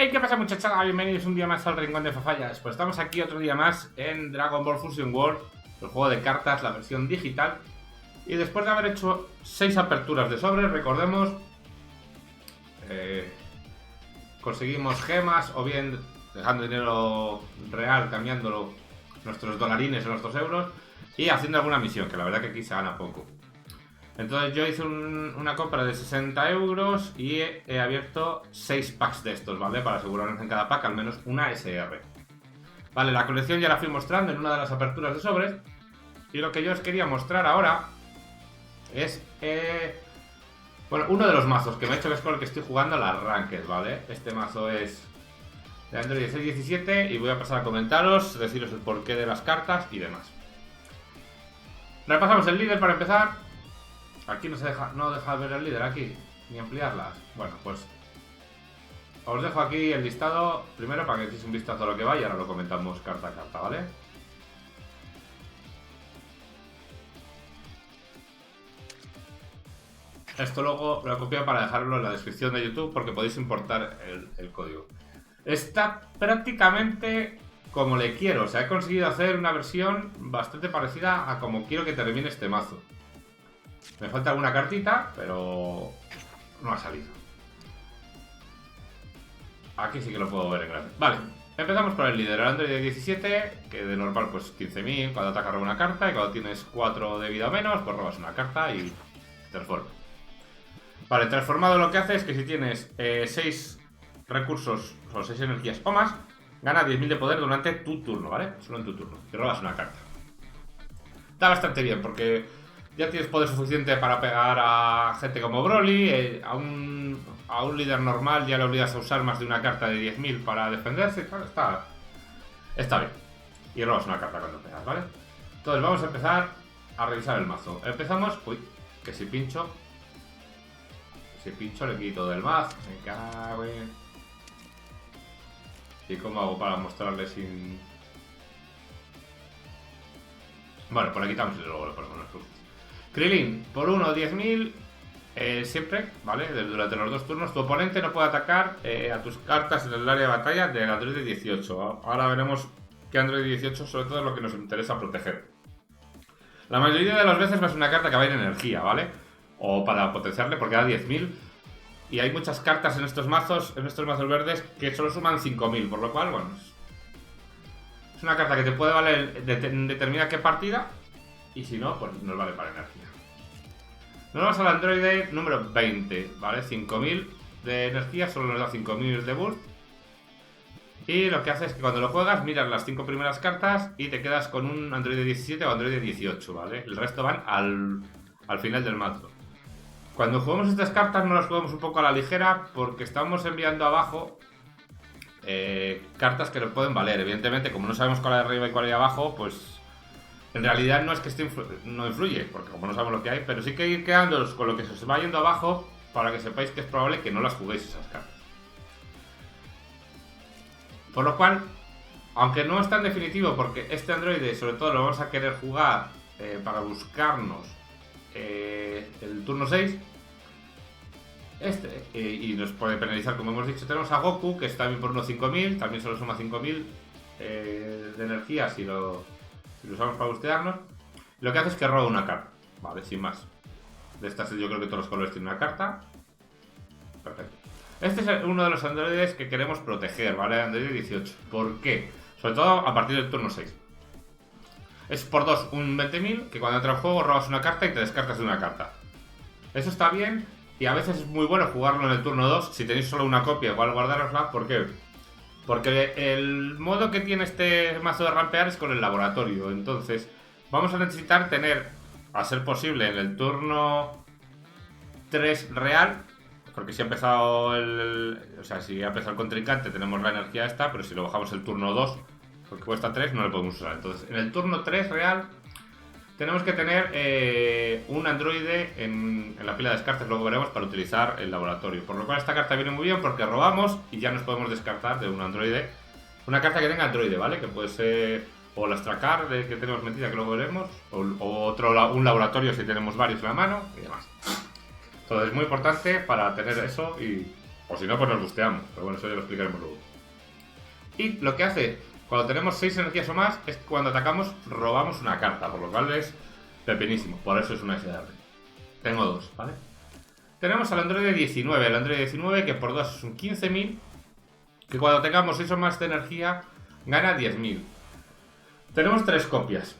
Hey, ¿qué pasa, muchachada? Bienvenidos un día más al Rincón de Fafallas. Pues estamos aquí otro día más en Dragon Ball Fusion World, el juego de cartas, la versión digital. Y después de haber hecho 6 aperturas de sobres, recordemos, conseguimos gemas o bien dejando dinero real, cambiándolo nuestros dolarines o nuestros euros y haciendo alguna misión, que la verdad que aquí se gana poco. Entonces yo hice una compra de 60 euros y he abierto 6 packs de estos, ¿vale? Para asegurarnos en cada pack al menos una SR. Vale, la colección ya la fui mostrando en una de las aperturas de sobres. Y lo que yo os quería mostrar ahora es... bueno, uno de los mazos que me he hecho, que es con el que estoy jugando las Ranked, ¿vale? Este mazo es de Android 16-17 y voy a pasar a comentaros, deciros el porqué de las cartas y demás. Repasamos el líder para empezar. Aquí no deja ver el líder aquí, ni ampliarlas. Bueno, pues os dejo aquí el listado primero para que echéis un vistazo a lo que va y ahora lo comentamos carta a carta, ¿vale? Esto luego lo he copiado para dejarlo en la descripción de YouTube porque podéis importar el código. Está prácticamente como le quiero, o sea, he conseguido hacer una versión bastante parecida a como quiero que termine este mazo. Me falta alguna cartita, pero no ha salido. Aquí sí que lo puedo ver en grande. Vale, empezamos por el líder, el Android de 17, que de normal pues 15.000, cuando ataca roba una carta, y cuando tienes 4 de vida o menos, pues robas una carta y transforma. Vale, transformado lo que hace es que si tienes 6 recursos o 6 energías o más, gana 10.000 de poder durante tu turno, ¿vale? Solo en tu turno, y robas una carta. Está bastante bien porque ya tienes poder suficiente para pegar a gente como Broly, a un líder normal ya le obligas a usar más de una carta de 10.000 para defenderse, claro, está bien. Y robas una carta cuando pegas, ¿vale? Entonces vamos a empezar a revisar el mazo. Empezamos, uy, que si pincho le quito del mazo, me cago en... ¿Y cómo hago para mostrarle sin...? Bueno, pues le quitamos y luego lo ponemos en los turnos. Krillin, por 1, 10.000, siempre, ¿vale? Durante los 2 turnos, tu oponente no puede atacar a tus cartas en el área de batalla del Android 18. Ahora veremos que Android 18 sobre todo es lo que nos interesa proteger. La mayoría de las veces va a ser una carta que va a ir en energía, ¿vale? O para potenciarle porque da 10.000. Y hay muchas cartas en estos mazos verdes que solo suman 5.000, por lo cual, bueno, es una carta que te puede valer determina qué partida. Y si no, pues nos vale para energía. Nos vamos al Android número 20, ¿vale? 5.000 de energía, solo nos da 5.000 de burst. Y lo que hace es que cuando lo juegas, miras las 5 primeras cartas y te quedas con un Android 17 o Android 18, ¿vale? El resto van al final del mazo. Cuando jugamos estas cartas no las jugamos un poco a la ligera porque estamos enviando abajo cartas que nos pueden valer. Evidentemente, como no sabemos cuál hay arriba y cuál hay abajo, pues... En realidad no es que no influye, porque como no sabemos lo que hay, pero sí que ir quedándoos con lo que se os va yendo abajo para que sepáis que es probable que no las juguéis esas cartas. Por lo cual, aunque no es tan definitivo, porque este androide sobre todo lo vamos a querer jugar para buscarnos el turno 6, y nos puede penalizar, como hemos dicho, tenemos a Goku, que está también por unos 5.000, también solo suma 5.000 de energía si lo usamos para bustearnos. Lo que hace es que roba una carta, vale, sin más. De estas yo creo que todos los colores tienen una carta. Perfecto. Este es uno de los androides que queremos proteger, ¿vale? Android 18. ¿Por qué? Sobre todo a partir del turno 6. Es por 2 un 20.000, que cuando entra en juego robas una carta y te descartas de una carta. Eso está bien y a veces es muy bueno jugarlo en el turno 2. Si tenéis solo una copia, igual guardarosla. ¿Por qué? Porque el modo que tiene este mazo de rampear es con el laboratorio. Entonces vamos a necesitar tener, a ser posible, en el turno 3 real. Porque si ha empezado si ha empezado el contrincante tenemos la energía esta. Pero si lo bajamos el turno 2, porque cuesta 3, no lo podemos usar. Entonces en el turno 3 real tenemos que tener un androide en la pila de descartes, luego veremos, para utilizar el laboratorio. Por lo cual esta carta viene muy bien porque robamos y ya nos podemos descartar de un androide. Una carta que tenga androide, ¿vale? Que puede ser o la Stracar que tenemos metida, que luego veremos, o un laboratorio si tenemos varios en la mano y demás. Entonces es muy importante para tener eso O si no, pues nos busteamos. Pero bueno, eso ya lo explicaremos luego. Y lo que hace cuando tenemos 6 energías o más es que cuando atacamos robamos una carta, por lo cual es pepinísimo. Por eso es una SR. Tengo 2, ¿vale? Tenemos al androide 19. El androide 19 que por 2 es un 15.000. Que cuando tengamos 6 o más de energía gana 10.000. Tenemos 3 copias.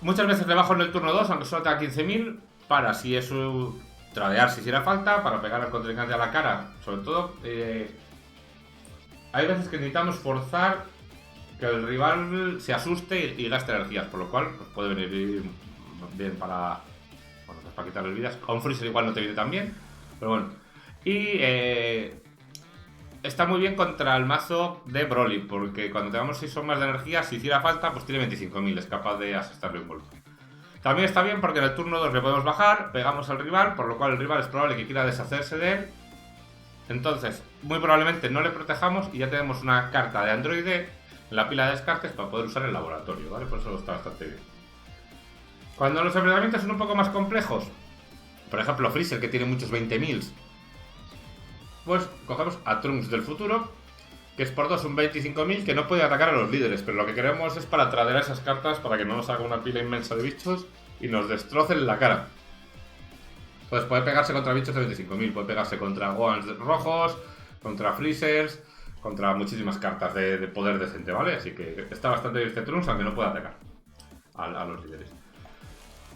Muchas veces le bajo en el turno 2, aunque solo tenga 15.000, para si eso tradear si hiciera falta, para pegar al contrincante a la cara. Sobre todo, hay veces que necesitamos forzar que el rival se asuste y gaste energías, por lo cual pues, puede venir bien para, bueno, pues para quitarle vidas. A un Freezer igual no te viene tan bien, pero bueno. Y está muy bien contra el mazo de Broly, porque cuando tengamos 6 o más de energía, si hiciera falta, pues tiene 25.000, es capaz de asestarle un golpe. También está bien porque en el turno 2 le podemos bajar, pegamos al rival, por lo cual el rival es probable que quiera deshacerse de él. Entonces, muy probablemente no le protejamos y ya tenemos una carta de androide en la pila de descartes para poder usar el laboratorio, ¿vale? Por eso está bastante bien. Cuando los enfrentamientos son un poco más complejos, por ejemplo Freezer, que tiene muchos 20.000, pues cogemos a Trunks del futuro, que es por 2 un 25.000, que no puede atacar a los líderes, pero lo que queremos es para tradear esas cartas para que no nos haga una pila inmensa de bichos y nos destrocen la cara. Entonces puede pegarse contra bichos de 25.000, puede pegarse contra Gohans rojos, contra Freezers, contra muchísimas cartas de poder decente, ¿vale? Así que está bastante bien este Trunks, aunque no puede atacar a los líderes.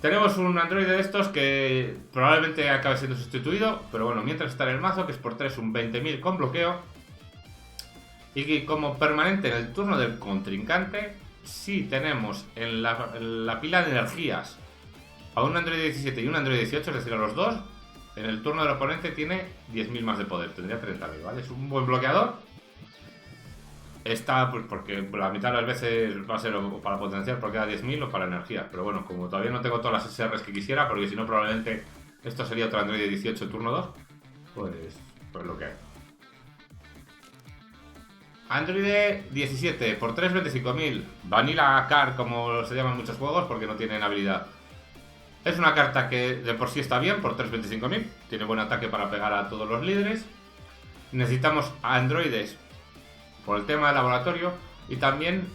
Tenemos un androide de estos que probablemente acabe siendo sustituido, pero bueno, mientras está en el mazo, que es por 3 un 20.000 con bloqueo. Y que como permanente en el turno del contrincante, si tenemos en la pila de energías a un androide 17 y un androide 18, es decir, a los dos, en el turno del oponente tiene 10.000 más de poder, tendría 30.000, ¿vale? Es un buen bloqueador. Está, pues porque la mitad de las veces va a ser o para potenciar porque da 10.000 o para energía. Pero bueno, como todavía no tengo todas las SRs que quisiera, porque si no probablemente esto sería otro androide 18 turno 2, pues lo que hay. Android 17 por 3, 25.000. Vanilla Card, como se llama en muchos juegos, porque no tienen habilidad. Es una carta que de por sí está bien, por 3, 25.000. Tiene buen ataque para pegar a todos los líderes. Necesitamos androides por el tema del laboratorio. Y también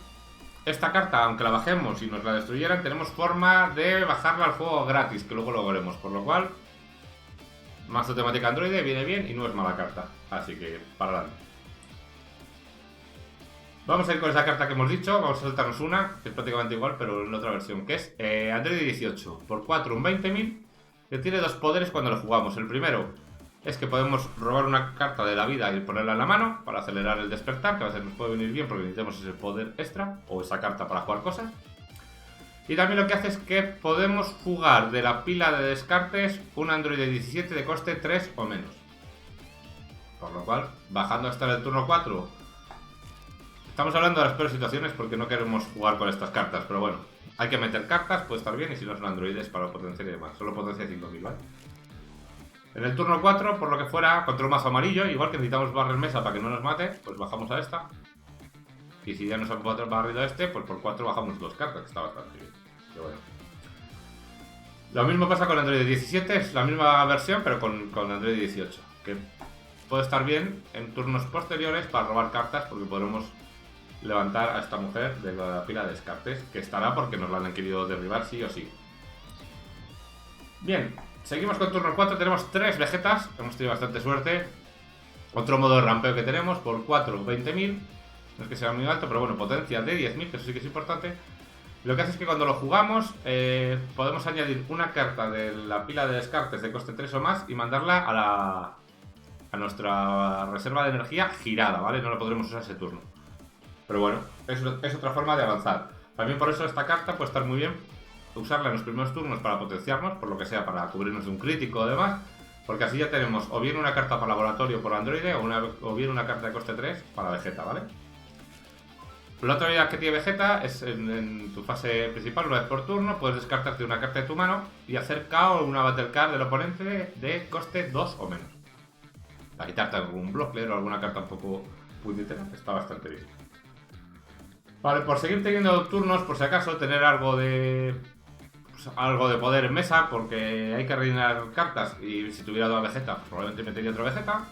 esta carta, aunque la bajemos y nos la destruyeran, tenemos forma de bajarla al juego gratis, que luego lo veremos. Por lo cual, mazo temática androide viene bien y no es mala carta. Así que, para adelante. Vamos a ir con esa carta que hemos dicho, vamos a saltarnos una, que es prácticamente igual, pero en otra versión, que es Android 18, por 4 un 20.000, que tiene 2 poderes cuando lo jugamos. El primero es que podemos robar una carta de la vida y ponerla en la mano para acelerar el despertar, que a veces nos puede venir bien porque necesitamos ese poder extra, o esa carta para jugar cosas. Y también lo que hace es que podemos jugar de la pila de descartes un Android 17 de coste 3 o menos. Por lo cual, bajando hasta el turno 4... Estamos hablando de las peores situaciones porque no queremos jugar con estas cartas, pero bueno, hay que meter cartas, puede estar bien, y si no son androides para potenciar y demás. Solo potencia 5.000, ¿vale? En el turno 4, por lo que fuera, contra un mazo amarillo, igual que necesitamos barrer mesa para que no nos mate, pues bajamos a esta. Y si ya nos han barrido a este, pues por 4 bajamos 2 cartas, que está bastante bien. Pero bueno. Lo mismo pasa con Android 17, es la misma versión, pero con Android 18. Que puede estar bien en turnos posteriores para robar cartas, porque podremos levantar a esta mujer de la pila de descartes, que estará porque nos la han querido derribar sí o sí. Bien, seguimos con turno 4, tenemos 3 Vegetas, hemos tenido bastante suerte. Otro modo de rampeo que tenemos, por 4, 20.000, no es que sea muy alto, pero bueno, potencia de 10.000, que eso sí que es importante. Lo que hace es que cuando lo jugamos, podemos añadir una carta de la pila de descartes de coste 3 o más y mandarla a nuestra reserva de energía girada, ¿vale? No la podremos usar ese turno. Pero bueno, es otra forma de avanzar. También por eso esta carta puede estar muy bien usarla en los primeros turnos para potenciarnos, por lo que sea, para cubrirnos de un crítico o demás, porque así ya tenemos o bien una carta para laboratorio por androide o bien una carta de coste 3 para Vegeta, ¿vale? La otra habilidad que tiene Vegeta es en tu fase principal, una vez por turno, puedes descartarte una carta de tu mano y hacer KO una Battle Card del oponente de coste 2 o menos. Para quitarte algún blocker o alguna carta un poco puñetera, está bastante bien. Vale, por seguir teniendo turnos, por si acaso, tener algo de pues, algo de poder en mesa, porque hay que rellenar cartas. Y si tuviera 2 Vegeta, pues probablemente metería otro Vegeta.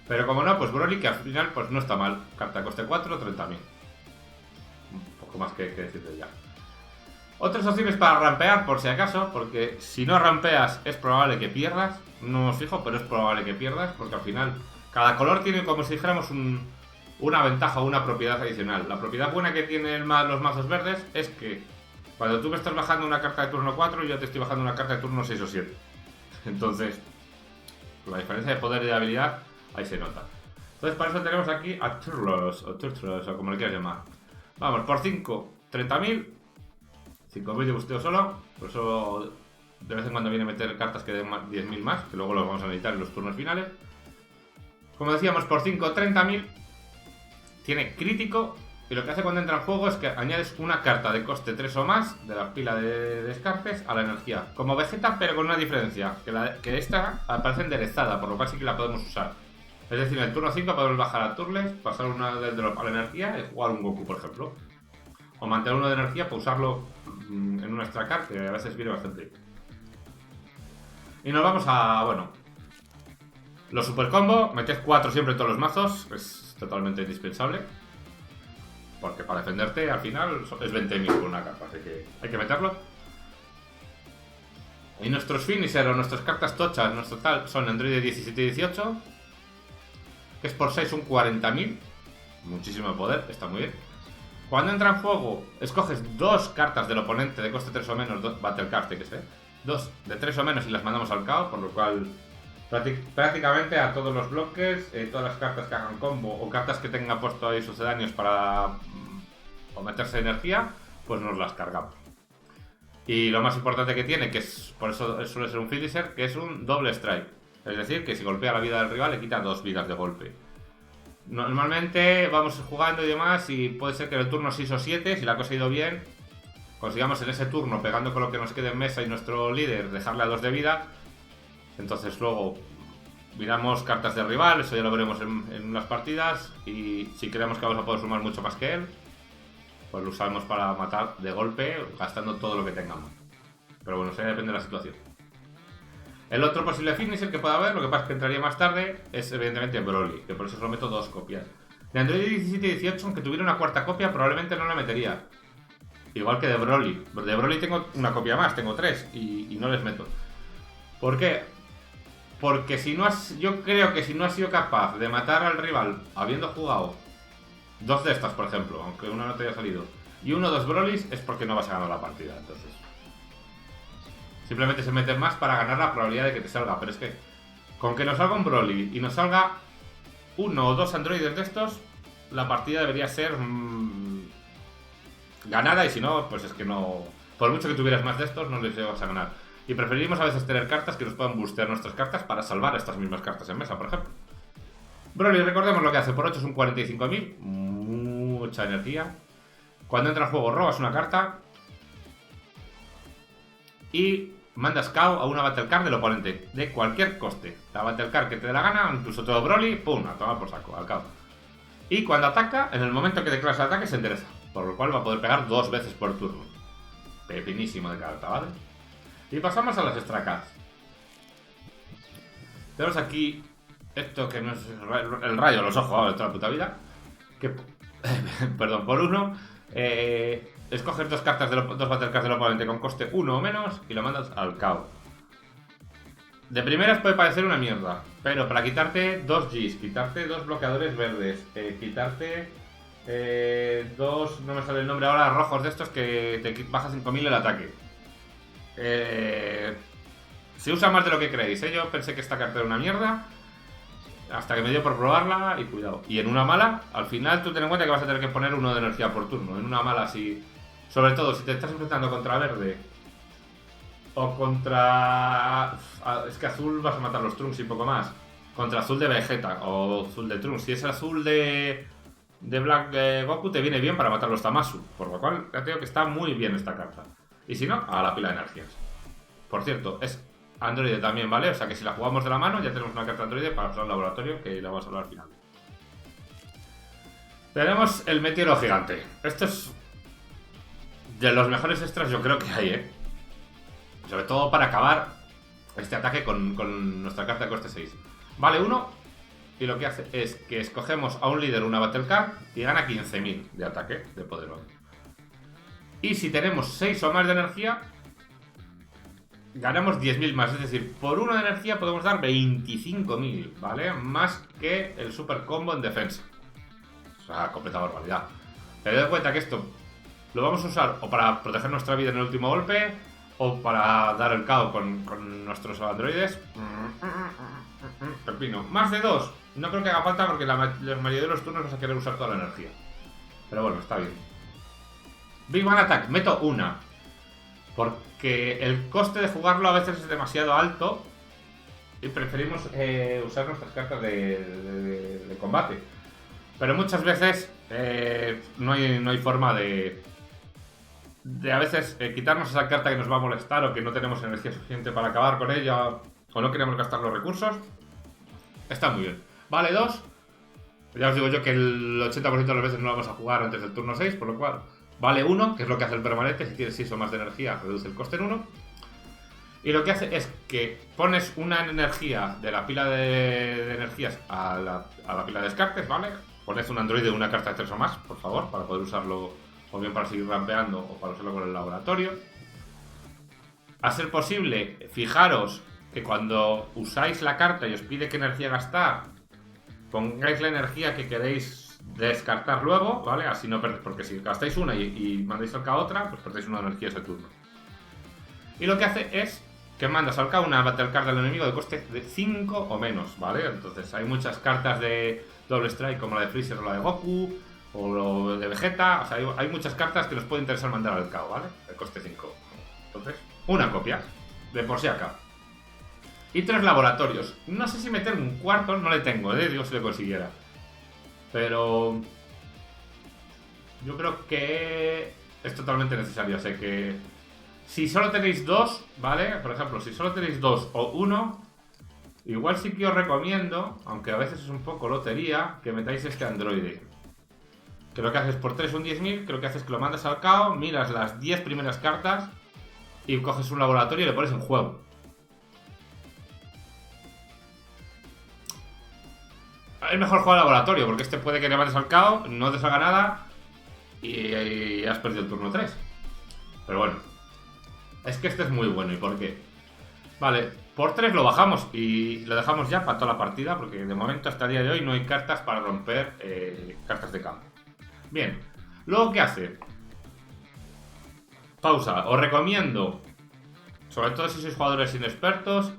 Pero como no, pues Broly, que al final pues no está mal. Carta coste 4, 30.000. Un poco más que decirte ya. Otras opciones para rampear, por si acaso, porque si no rampeas es probable que pierdas. No os fijo, pero es probable que pierdas, porque al final cada color tiene como si dijéramos una ventaja o una propiedad adicional. La propiedad buena que tienen los mazos verdes es que cuando tú me estás bajando una carta de turno 4, yo te estoy bajando una carta de turno 6 o 7. Entonces, la diferencia de poder y de habilidad ahí se nota. Entonces para eso tenemos aquí a Turtles, o como le quieras llamar. Vamos, por 5, 30.000. 5.000 de busteo solo. Por eso de vez en cuando viene a meter cartas que den 10.000 más, que luego los vamos a necesitar en los turnos finales. Como decíamos, por 5, 30.000. Tiene crítico. Y lo que hace cuando entra en juego es que añades una carta de coste 3 o más de la pila de descartes a la energía. Como Vegeta, pero con una diferencia. Que esta aparece enderezada, por lo cual sí que la podemos usar. Es decir, en el turno 5 podemos bajar a Turles, pasar una de drop a la energía y jugar un Goku, por ejemplo. O mantener uno de energía para usarlo en una extra card, que a veces viene bastante. Y nos vamos a, bueno, los super combo. Metes 4 siempre en todos los mazos, es totalmente indispensable. Porque para defenderte al final es 20.000 por una carta, así que hay que meterlo. Y nuestros finisher o nuestras cartas tochas, nuestro tal, son Android 17 y 18. Que es por 6 un 40.000. Muchísimo poder, está muy bien. Cuando entra en juego, escoges 2 cartas del oponente de coste 3 o menos, 2 Battle Cards, que sé. 2 de 3 o menos y las mandamos al caos, por lo cual prácticamente a todos los bloques, todas las cartas que hagan combo o cartas que tengan puesto ahí sucedáneos para o meterse energía, pues nos las cargamos. Y lo más importante que tiene, que es por eso suele ser un finisher, que es un doble strike. Es decir, que si golpea la vida del rival le quita 2 vidas de golpe. Normalmente vamos jugando y demás y puede ser que en el turno 6 o 7, si la cosa ha ido bien, consigamos en ese turno, pegando con lo que nos quede en mesa y nuestro líder, dejarle a 2 de vida. Entonces luego miramos cartas de rival, eso ya lo veremos en unas partidas. Y si creemos que vamos a poder sumar mucho más que él, pues lo usamos para matar de golpe, gastando todo lo que tengamos. Pero bueno, eso ya depende de la situación. El otro posible finisher que pueda haber, lo que pasa es que entraría más tarde, es evidentemente Broly, que por eso solo meto 2 copias. De Android 17 y 18, aunque tuviera una cuarta copia, probablemente no la metería. Igual que de Broly. De Broly tengo una copia más, tengo 3 y no les meto. ¿Por qué? Porque si no yo creo que si no has sido capaz de matar al rival habiendo jugado 2 de estas, por ejemplo, aunque una no te haya salido, y 1 o 2 Brolys, es porque no vas a ganar la partida, entonces. Simplemente se meten más para ganar la probabilidad de que te salga. Pero es que con que nos salga un Broly y nos salga 1 o 2 androides de estos, la partida debería ser ganada. Y si no, pues es que no. Por mucho que tuvieras más de estos, no les vas a ganar. Y preferimos a veces tener cartas que nos puedan boostear nuestras cartas para salvar estas mismas cartas en mesa, por ejemplo. Broly, recordemos lo que hace. Por 8 es un 45.000. Mucha energía. Cuando entra en juego, robas una carta y mandas KO a una Battle Card del oponente, de cualquier coste. La Battle Card que te dé la gana, incluso todo Broly, pum, a tomar por saco, al KO. Y cuando ataca, en el momento que declaras el ataque, se endereza, por lo cual va a poder pegar 2 veces por turno. Pepinísimo de carta, ¿vale? Y pasamos a las extra cards. Tenemos aquí esto que no es el rayo de los ojos de toda la puta vida. Que, perdón, por 1. Escoges 2 cartas 2 Battle Cards del oponente con coste 1 o menos y lo mandas al KO. De primeras puede parecer una mierda, pero para quitarte 2 Gs, quitarte 2 bloqueadores verdes, quitarte 2, no me sale el nombre ahora, rojos de estos que te baja 5.000 el ataque. Se usa más de lo que creéis, ¿eh? Yo pensé que esta carta era una mierda hasta que me dio por probarla y cuidado. Y en una mala, al final tú ten en cuenta que vas a tener que poner 1 de energía por turno. En una mala, si, sobre todo si te estás enfrentando contra verde o contra... Es que azul vas a matar los Trunks y poco más. Contra azul de Vegeta o azul de Trunks. Si es azul de Black Goku te viene bien para matar los Tamasu. Por lo cual ya te digo que está muy bien esta carta. Y si no, a la pila de energías. Por cierto, es Android también, ¿vale? O sea que si la jugamos de la mano ya tenemos una carta Android para pasar al laboratorio, que la vamos a hablar al final. Tenemos el meteoro gigante. Esto es de los mejores extras yo creo que hay, ¿eh? Sobre todo para acabar este ataque con nuestra carta de coste 6. Vale 1, y lo que hace es que escogemos a un líder una Battle Card y gana 15.000 de ataque, de poder. Y si tenemos 6 o más de energía, ganamos 10.000 más. Es decir, por 1 de energía podemos dar 25.000, ¿vale? Más que el super combo en defensa. O sea, completa barbaridad. Pero ten cuenta que esto lo vamos a usar o para proteger nuestra vida en el último golpe, o para dar el KO con nuestros androides. Pepino. Más de 2. No creo que haga falta porque la mayoría de los turnos vas a querer usar toda la energía. Pero bueno, está bien. Big Bang Attack. Meto una. Porque el coste de jugarlo a veces es demasiado alto. Y preferimos usar nuestras cartas de combate. Pero muchas veces no hay forma de a veces quitarnos esa carta que nos va a molestar, o que no tenemos energía suficiente para acabar con ella, o no queremos gastar los recursos. Está muy bien. Vale 2. Ya os digo yo que el 80% de las veces no lo vamos a jugar antes del turno 6, por lo cual vale 1, que es lo que hace el permanente. Si tienes 6 o más de energía, reduce el coste en 1. Y lo que hace es que pones una energía de la pila de energías a la pila de descartes, ¿vale? Pones un androide de una carta de 3 o más, por favor, para poder usarlo o bien para seguir rampeando o para usarlo con el laboratorio. A ser posible, fijaros que cuando usáis la carta y os pide qué energía gastar, pongáis la energía que queréis descartar luego, ¿vale? Así no perdéis, porque si gastáis una y mandáis al K otra, pues perdéis una energía ese turno. Y lo que hace es que mandas al K una Battle Card del enemigo de coste de 5 o menos, ¿vale? Entonces hay muchas cartas de Double Strike como la de Freezer o la de Goku, o lo de Vegeta. O sea, hay muchas cartas que nos puede interesar mandar al KO, ¿vale? De coste 5. Entonces, una copia, de por si acá. Y 3 laboratorios. No sé si meter un cuarto, no le tengo, digo si le consiguiera. Pero yo creo que es totalmente necesario. Sé que si solo tenéis 2, ¿vale? Por ejemplo, si solo tenéis 2 o 1, igual sí que os recomiendo, aunque a veces es un poco lotería, que metáis este androide. Que lo que haces por 3 un 10.000, que lo que haces es que lo mandas al KO, miras las 10 primeras cartas y coges un laboratorio y le pones en juego. Es mejor jugar al laboratorio, porque este puede que le mandes al KO, no te salga nada y has perdido el turno 3. Pero bueno, es que este es muy bueno. ¿Y por qué? Vale, por 3 lo bajamos y lo dejamos ya para toda la partida, porque de momento hasta el día de hoy no hay cartas para romper cartas de campo. Bien, luego ¿qué hace? Pausa, os recomiendo, sobre todo si sois jugadores inexpertos,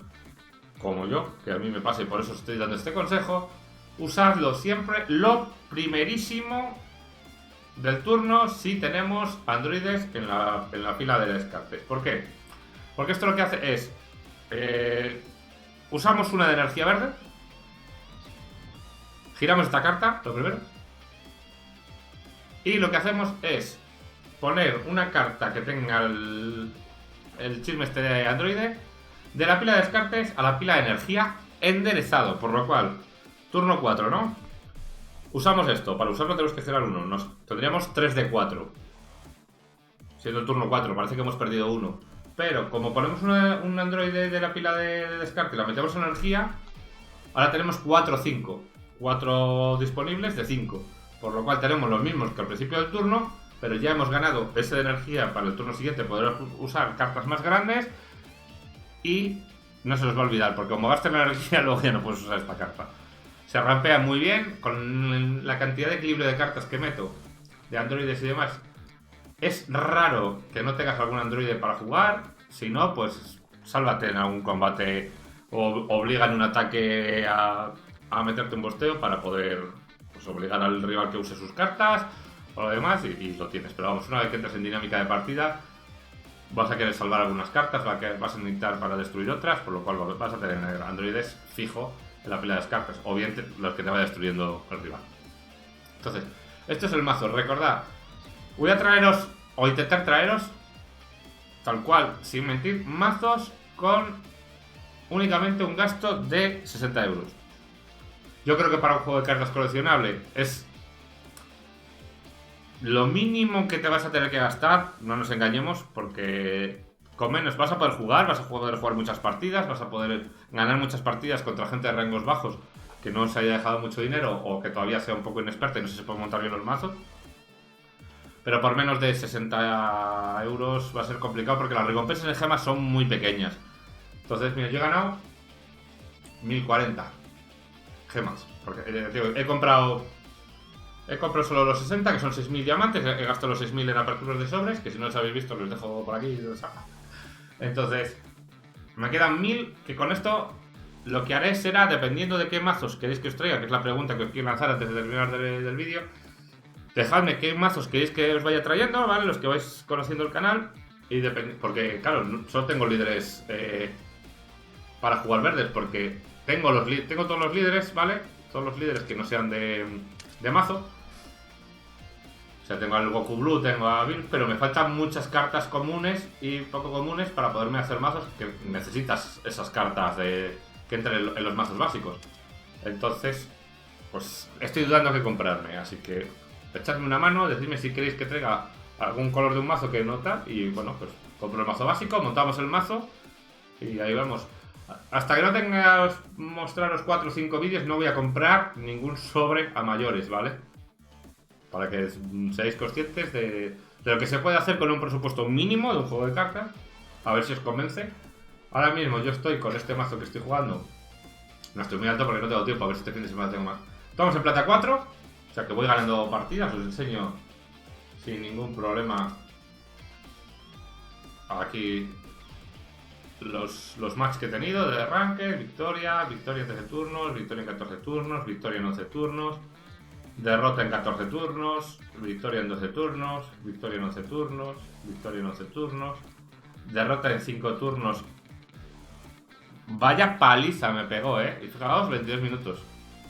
como yo, que a mí me pasa y por eso os estoy dando este consejo, usadlo siempre lo primerísimo del turno si tenemos androides en la fila de descartes. ¿Por qué? Porque esto lo que hace es usamos una de energía verde, giramos esta carta, lo primero, y lo que hacemos es poner una carta que tenga el chisme este de androide de la pila de descartes a la pila de energía enderezado, por lo cual turno 4, ¿no? Usamos esto, para usarlo tenemos que girar 1, tendríamos 3 de 4 siendo el turno 4, parece que hemos perdido 1, pero como ponemos un androide de la pila de descarte y la metemos en energía, ahora tenemos 4 disponibles de 5, por lo cual tenemos los mismos que al principio del turno, pero ya hemos ganado ese de energía para el turno siguiente poder usar cartas más grandes. Y no se os va a olvidar, porque como gasten la energía luego ya no puedes usar esta carta. Se rampea muy bien con la cantidad de equilibrio de cartas que meto, de androides y demás. Es raro que no tengas algún androide para jugar. Si no, pues sálvate en algún combate o obliga en un ataque a meterte un bosteo para poder pues, obligar al rival que use sus cartas o lo demás y lo tienes. Pero vamos, una vez que entras en dinámica de partida, vas a querer salvar algunas cartas, vas a necesitar para destruir otras, por lo cual vas a tener androides fijo en la pila de descartes, o bien los que te vaya destruyendo el rival. Entonces, esto es el mazo. Recordad, voy a traeros, o intentar traeros, tal cual, sin mentir, mazos con únicamente un gasto de 60 euros. Yo creo que para un juego de cartas coleccionable es lo mínimo que te vas a tener que gastar, no nos engañemos, porque con menos vas a poder jugar, vas a poder jugar muchas partidas, vas a poder ganar muchas partidas contra gente de rangos bajos que no se haya dejado mucho dinero o que todavía sea un poco inexperta y no sé si se puede montar bien los mazos. Pero por menos de 60 euros va a ser complicado porque las recompensas en gemas son muy pequeñas. Entonces, mira, yo he ganado 1040 gemas. Porque he comprado solo los 60, que son 6000 diamantes. He gastado los 6000 en aperturas de sobres, que si no los habéis visto los dejo por aquí. Entonces, me quedan 1000, que con esto lo que haré será, dependiendo de qué mazos queréis que os traiga, que es la pregunta que os quiero lanzar antes de terminar del vídeo, dejadme qué mazos queréis que os vaya trayendo, ¿vale? Los que vais conociendo el canal. Y porque, claro, solo tengo líderes para jugar verdes, porque tengo todos los líderes, ¿vale? Todos los líderes que no sean de mazo. O sea, tengo al Goku Blue, tengo a Bill, pero me faltan muchas cartas comunes y poco comunes para poderme hacer mazos que necesitas esas cartas que entren en los mazos básicos. Entonces, pues estoy dudando qué comprarme, así que echadme una mano, decidme si queréis que traiga algún color de un mazo que nota y bueno, pues compro el mazo básico, montamos el mazo y ahí vamos. Hasta que no tenga mostraros 4 o 5 vídeos no voy a comprar ningún sobre a mayores, ¿vale? Para que seáis conscientes de lo que se puede hacer con un presupuesto mínimo de un juego de cartas. A ver si os convence. Ahora mismo yo estoy con este mazo que estoy jugando. No estoy muy alto porque no tengo tiempo, a ver si este fin de semana tengo más. Estamos en plata 4, o sea que voy ganando partidas, os enseño sin ningún problema aquí los matches que he tenido de arranque, victoria en 13 turnos, victoria en 14 turnos, victoria en 11 turnos, derrota en 14 turnos, victoria en 12 turnos, victoria en 11 turnos, victoria en 11 turnos, derrota en 5 turnos. Vaya paliza me pegó, y fijaos, 22 minutos.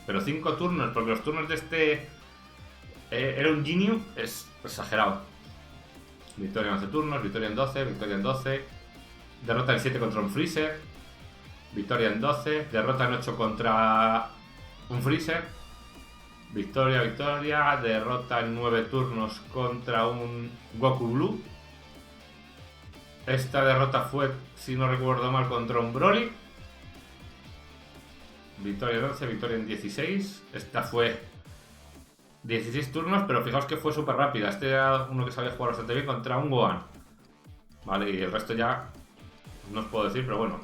Pero 5 turnos, porque los turnos de este era un Ginyu, es exagerado. Victoria en 11 turnos, victoria en 12, victoria en 12. Derrota en 7 contra un Freezer. Victoria en 12. Derrota en 8 contra un Freezer. Victoria. Derrota en 9 turnos contra un Goku Blue. Esta derrota fue, si no recuerdo mal, contra un Broly. Victoria en 11, victoria en 16. Esta fue 16 turnos, pero fijaos que fue súper rápida. Este era uno que sabía jugar bastante bien contra un Gohan. Vale, y el resto ya no os puedo decir, pero bueno.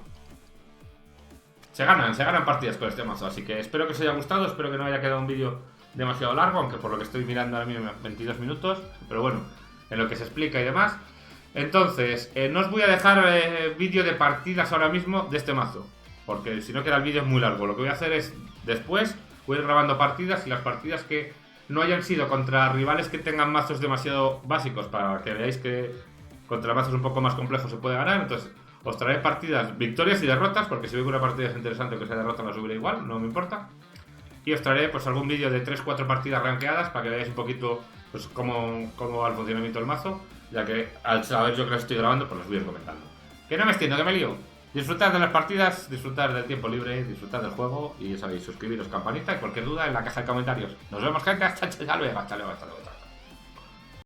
Se ganan partidas con este mazo, así que espero que os haya gustado, espero que no haya quedado un vídeo demasiado largo, aunque por lo que estoy mirando ahora mismo 22 minutos, pero bueno, en lo que se explica y demás. Entonces, no os voy a dejar vídeo de partidas ahora mismo de este mazo, porque si no queda el vídeo es muy largo. Lo que voy a hacer es, después, voy a ir grabando partidas y las partidas que no hayan sido contra rivales que tengan mazos demasiado básicos, para que veáis que contra mazos un poco más complejos se puede ganar. Entonces, os traeré partidas, victorias y derrotas, porque si veo que una partida es interesante que sea derrota la subiré igual, no me importa. Y os traeré pues algún vídeo de 3-4 partidas rankeadas para que veáis un poquito pues cómo va el funcionamiento del mazo, ya que al saber yo que las estoy grabando, pues los voy a ir comentando. Que no me extiendo, que me lío. Disfrutad de las partidas, disfrutad del tiempo libre, disfrutad del juego y ya sabéis, suscribiros, campanita y cualquier duda en la caja de comentarios. Nos vemos, gente, hasta luego, hasta luego.